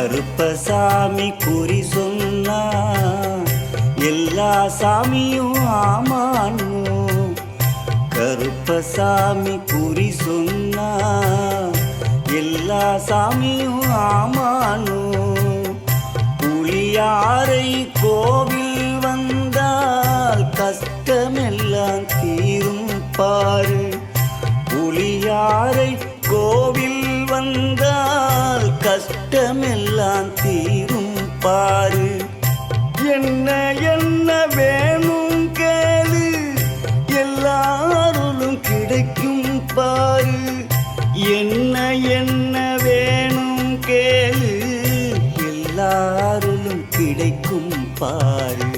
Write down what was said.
கருப்பசாமி குறி சொன்னா எல்லா சாமியும் ஆமானோ. கருப்பசாமி குறி சொன்னா எல்லா சாமியும் ஆமானோ. புளியாரை கோவில் வந்தால் கஷ்டமெல்லாம் தீரும் பாரு. புளியாரை கோவில் வந்தால் கஷ்டமெல்லாம் தீரும் பாரு. என்ன என்ன வேணும் கேளு எல்லாரும் கிடைக்கும் பாரு. என்ன என்ன வேணும் கேளு எல்லாரும் கிடைக்கும் பாரு.